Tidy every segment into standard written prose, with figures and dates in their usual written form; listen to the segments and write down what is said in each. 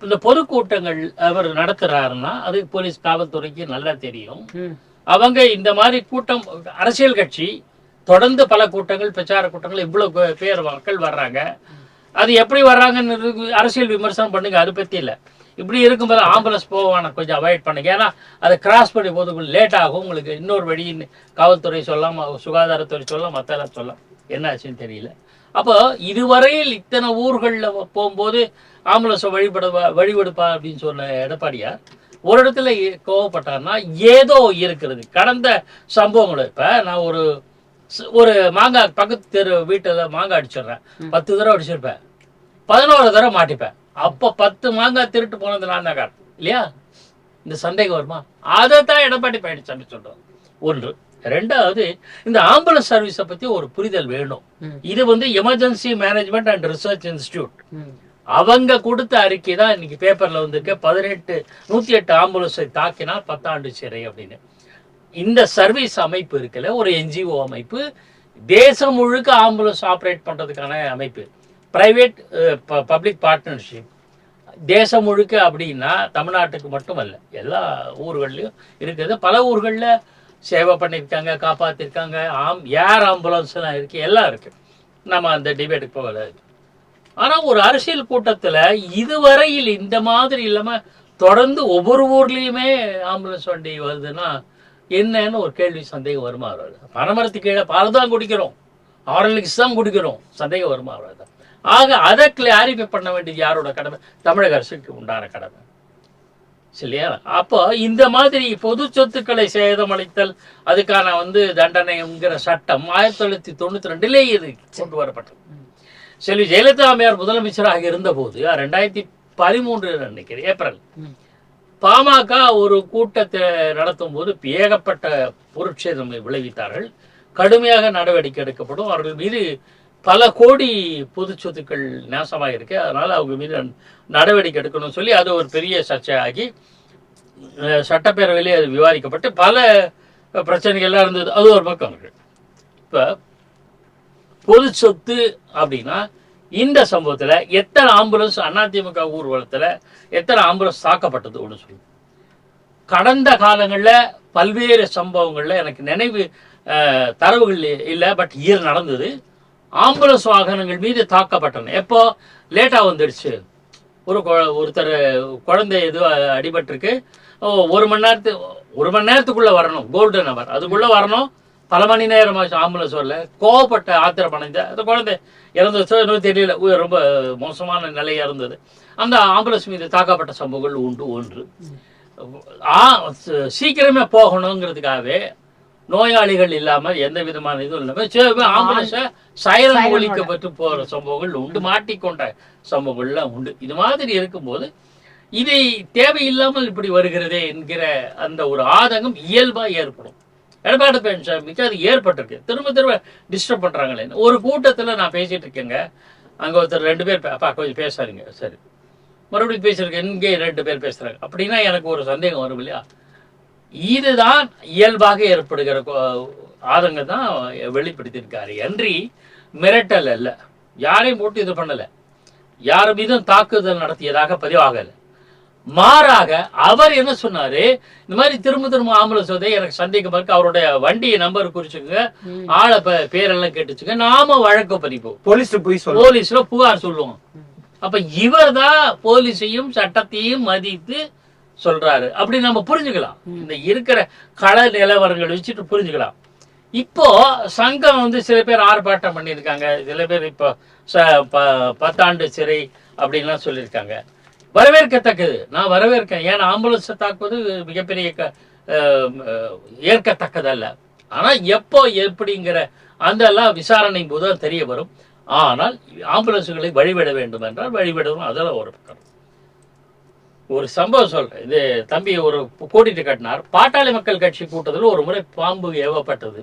இந்த பொதுக்கூட்டங்கள் அவர் நடத்துறாருன்னா அது போலீஸ் காவல்துறைக்கு நல்லா தெரியும். அவங்க இந்த மாதிரி கூட்டம், அரசியல் கட்சி தொடர்ந்து பல கூட்டங்கள், பிரச்சார கூட்டங்கள், இவ்வளவு பேர் மக்கள் வர்றாங்க. அது எப்படி வர்றாங்கன்னு அரசியல் விமர்சனம் பண்ணுங்க, அது பத்தி இல்லை. இப்படி இருக்கும்போது ஆம்புலன்ஸ் போவான கொஞ்சம் அவாய்ட் பண்ணுங்க. ஏன்னா அதை கிராஸ் பண்ணி போது லேட் ஆகும். உங்களுக்கு இன்னொரு வழி காவல்துறை சொல்லலாம், சுகாதாரத்துறை சொல்லலாம், மற்றெல்லாம் சொல்லலாம். என்ன ஆச்சுன்னு தெரியல. அப்போ இதுவரையில் இத்தனை ஊர்களில் போகும்போது ஆம்புலன்ஸை வழிபடுப்பா அப்படின்னு சொன்ன எடப்பாடியார் ஒரு இடத்துல கோவப்பட்டார்னா ஏதோ இருக்கிறது. கடந்த சம்பவங்களை இப்போ நான் ஒரு மாங்காய் பக்கத்து தெரு வீட்டில் மாங்காய் அடிச்சிடுறேன், 10 தடவை அடிச்சிருப்பேன், 11 தடவை மாட்டிப்பேன். அப்போ 10 மாங்காய் திருட்டு போனது நான் தான் காரணம் இல்லையா? இந்த சந்தேகம் வருமா? அதை தான் எடப்பாடி பழனிசாமி சொல்றோம். ஒன்று. ரெண்டாவது, இந்த ஆம்புலன்ஸ் சர்வீஸை பத்தி ஒரு புரிதல் வேணும். இது emergency management and research institute அவங்க கொடுத்த அறிக்கை தான் இன்னைக்கு பேப்பர்ல வந்திருக்க. 108 ஆம்புலன்ஸை தாக்கினா 10 ஆண்டு சிறை அப்படின்னு. இந்த சர்வீஸ் அமைப்பு இருக்குல்ல, ஒரு என்ஜிஓ அமைப்பு, தேசம் முழுக்க ஆம்புலன்ஸ் ஆப்ரேட் பண்றதுக்கான அமைப்பு, பிரைவேட் பப்ளிக் பார்ட்னர்ஷிப், தேசம் முழுக்க. அப்படின்னா தமிழ்நாட்டுக்கு மட்டுமல்ல, எல்லா ஊர்கள்லையும் இருக்குது. பல ஊர்களில் சேவை பண்ணியிருக்காங்க, காப்பாற்றிருக்காங்க. ஏர் ஆம்புலன்ஸ்லாம் இருக்கு, எல்லாம் இருக்கு. நம்ம அந்த டிபேட்டுக்கு போகல. ஆனால் ஒரு அரசியல் கூட்டத்தில் இதுவரையில் இந்த மாதிரி இல்லாமல் தொடர்ந்து ஒவ்வொரு ஊர்லேயுமே ஆம்புலன்ஸ் வண்டி வருதுன்னா என்னன்னு ஒரு கேள்வி, சந்தேகம் வருமா? வராது. பனைமரத்துக்கு கீழே பால் தான் குடிக்கிறோம், ஆரலிக்ஸ் தான் குடிக்கிறோம், சந்தேகம் வருமா? வராது. ஆக அதை கிளாரிஃபை பண்ண வேண்டியது யாரோட கடமை? தமிழக அரசுக்கு உண்டான கடமை இல்லையா? அப்போ இந்த மாதிரி பொது சொத்துக்களை சேதமளித்தல் அதுக்கான தண்டனைங்கிற சட்டம் 1992 இது கொண்டு வரப்பட்டது. செல்வி ஜெயலலிதா அம்மையார் முதலமைச்சராக இருந்த போது 2013 நினைக்கிறேன் ஏப்ரல், பாமக ஒரு கூட்டத்தை நடத்தும் போது ஏகப்பட்ட பொருட்சேதம் விளைவித்தார்கள். கடுமையாக நடவடிக்கை எடுக்கப்படும். அவர்கள் மீது பல கோடி பொது சொத்துக்கள் நாசமாக இருக்கு, அதனால அவங்க மீது நடவடிக்கை எடுக்கணும்னு சொல்லி அது ஒரு பெரிய சர்ச்சையாகி சட்டப்பேரவையிலே அது விவாதிக்கப்பட்டு பல பிரச்சனைகள்லாம் இருந்தது. அது ஒரு பக்கம் இருக்கு. இப்போ பொது சொத்து அப்படின்னா இந்த சம்பவத்தில் எத்தனை ஆம்புலன்ஸ் அதிமுக ஊர்வலத்தில் எத்தனை ஆம்புலன்ஸ் தாக்கப்பட்டது ஒன்று சொல்லு. கடந்த காலங்களில் பல்வேறு சம்பவங்களில் எனக்கு நினைவு தரவுகள் இல்லை, பட் நடந்தது. ஆம்புலன்ஸ் வாகனங்கள் மீது தாக்கப்பட்டன. எப்போ லேட்டாக வந்துடுச்சு, ஒருத்தர் குழந்தை எதுவும் அடிபட்டிருக்கு, 1 மணி நேரத்துக்குள்ள வரணும், கோல்டன் அவர் அதுக்குள்ள வரணும், பல மணி நேரம் ஆம்புலன்ஸ் வரல, கோவப்பட்ட ஆத்திரமடைந்த அந்த குழந்தை இறந்துச்சோ இன்னும் தெரியல, ரொம்ப மோசமான நிலையா இருந்தது. அந்த ஆம்புலன்ஸ் மீது தாக்கப்பட்ட சம்பவங்கள் உண்டு. ஒன்று, சீக்கிரமே போகணுங்கிறதுக்காகவே நோயாளிகள் இல்லாமல் எந்த விதமான இதுவும் இல்லாமல் ஆம்புலன்ஸை சைரன் ஒலிக்கப்பட்டு போகிற சம்பவங்கள் உண்டு, மாட்டிக்கொண்ட சம்பவங்கள்லாம் உண்டு. இது மாதிரி இருக்கும்போது இது தேவையில்லாமல் இப்படி வருகிறதே என்கிற அந்த ஒரு ஆதங்கம் இயல்பாக ஏற்படும். எடப்பாடி பழனிசாமிக்கு அது ஏற்பட்டிருக்கு. திரும்ப திரும்ப டிஸ்டர்ப் பண்ணுறாங்களே. ஒரு கூட்டத்தில் நான் பேசிகிட்டு இருக்கேங்க, அங்கே ஒருத்தர் 2 பேர் அப்பா கொஞ்சம் பேசாருங்க, சரி மறுபடியும் பேசியிருக்கேன், இங்கே 2 பேர் பேசுகிறாங்க அப்படின்னா எனக்கு ஒரு சந்தேகம் வரும் இல்லையா? இதுதான் இயல்பாக ஏற்படுகிற ஆதங்கம் தான் வெளிப்படுத்தியிருக்காரு. அன்றி மிரட்டல் அல்ல, யாரையும் போட்டு இது பண்ணலை, யார் மீதும் தாக்குதல் நடத்தியதாக பதிவாகலை. மாறாக அவர் என்ன சொன்னாரு, இந்த மாதிரி திரும்ப ஆம்புலன்ஸ் எனக்கு சந்தேகமா இருக்கு, அவருடைய வண்டியை நம்பர் குறிச்சுங்க, ஆளை பேரெல்லாம் கேட்டுச்சுங்க, நாம வழக்கு பதிப்போம், போலீஸ்ல புகார் சொல்லுவோம். அப்ப இவர் தான் போலீஸையும் சட்டத்தையும் மதித்து சொல்றாரு அப்படி நம்ம புரிஞ்சுக்கலாம். இந்த இருக்கிற கள நிலவரங்கள் வச்சுட்டு புரிஞ்சுக்கலாம். இப்போ சங்கம் சில பேர் ஆர்ப்பாட்டம் பண்ணியிருக்காங்க, சில பேர் இப்போ 10 ஆண்டு சிறை அப்படின்லாம் சொல்லியிருக்காங்க. வரவேற்கத்தக்கது, நான் வரவேற்கேன். ஏன்னா ஆம்புலன்ஸை தாக்குவது மிகப்பெரிய ஏற்கத்தக்கதல்ல. ஆனால் எப்போ எப்படிங்கிற அந்த எல்லாம் விசாரணை போது தெரிய வரும். ஆனால் ஆம்புலன்ஸுகளை வழிவிட வேண்டும் என்றால் வழிவிடணும், அதெல்லாம் ஒரு பக்கம். ஒரு சம்பவம் சொல்றேன். இது தம்பி ஒரு கூட்டிட்டு கட்டினார். பாட்டாளி மக்கள் கட்சி கூட்டத்தில் ஒரு முறை பாம்பு ஏவப்பட்டது.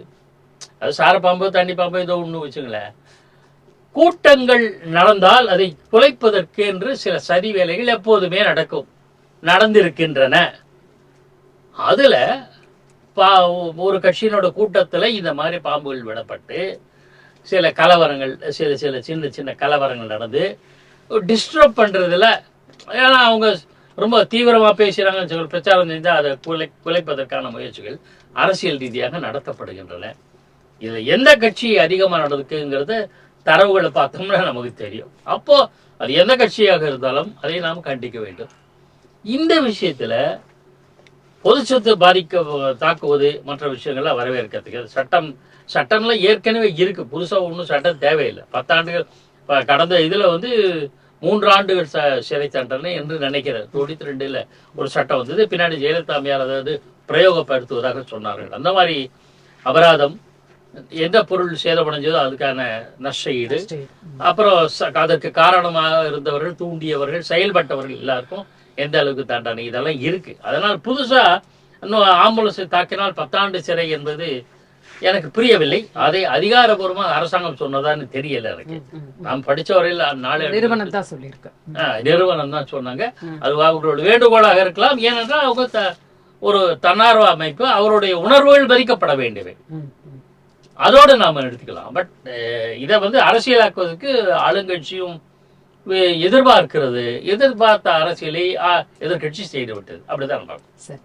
அது சார பாம்பு, தண்ணி பாம்பு, ஏதோ ஒன்று வச்சுங்களேன். கூட்டங்கள் நடந்தால் அதை குலைப்பதற்கு என்று சில சதி வேலைகள் எப்போதுமே நடந்திருக்கின்றன. அதுல ஒரு கட்சியினோட கூட்டத்துல இந்த மாதிரி பாம்புகள் விடப்பட்டு சில கலவரங்கள், சின்ன சின்ன கலவரங்கள் நடந்து டிஸ்டர்ப் பண்றதுல ஏன்னா அவங்க ரொம்ப தீவிரமா பேசுறாங்கன்னு சொல்லி பிரச்சாரம் செஞ்சால் அதை குலைப்பதற்கான முயற்சிகள் அரசியல் ரீதியாக நடத்தப்படுகின்றன. இதுல எந்த கட்சி அதிகமா நடக்குங்கிறத தரவுகளை பார்த்தோம்னா நமக்கு தெரியும். அப்போ அது எந்த கட்சியாக இருந்தாலும் அதை நாம் கண்டிக்க வேண்டும். இந்த விஷயத்துல பொது சொத்து தாக்குவது மற்ற விஷயங்கள்லாம் வரவேற்கிறதுக்கு சட்டம்ல ஏற்கனவே இருக்கு, புதுசா ஒன்றும் சட்டம் தேவையில்லை. 10 ஆண்டுகள் கடந்த இதுல 3 ஆண்டுகள் சிறை தண்டனை என்று நினைக்கிறேன். 92ல் ஒரு சட்டம் வந்தது, பின்னாடி ஜெயலலிதா அம்மையார் அதாவது பிரயோகப்படுத்துவதாக சொன்னார்கள். அந்த மாதிரி அபராதம், எந்த பொருள் சேதமடைஞ்சதோ அதுக்கான நஷ்ட ஈடு, அப்புறம் அதற்கு காரணமாக இருந்தவர்கள், தூண்டியவர்கள், செயல்பட்டவர்கள் எல்லாருக்கும் எந்த அளவுக்கு தண்டனை, இதெல்லாம் இருக்கு. அதனால் புதுசா இன்னும் ஆம்புலன்ஸை தாக்கினால் 10 ஆண்டு சிறை என்பது எனக்கு புரியவில்லை. அதை அதிகாரபூர்வமாக அரசாங்கம் சொன்னதான்னு தெரியல எனக்கு. நாம் படிச்ச வரையில் நிறுவனம் தான் சொல்லியிருக்கு, நிறுவனம் தான் சொன்னாங்க. அது அவர்களோட வேண்டுகோளாக இருக்கலாம். ஏனென்றால் அவங்க ஒரு தன்னார்வ அமைப்பு, அவருடைய உணர்வுகள் மதிக்கப்பட வேண்டியவை, அதோடு நாம எடுத்துக்கலாம். பட் இதை அரசியலாக்குவதற்கு ஆளுங்கட்சியும் எதிர்பார்த்த அரசியலை எதிர்கட்சி செய்து விட்டது. அப்படிதான் பார்க்கணும்.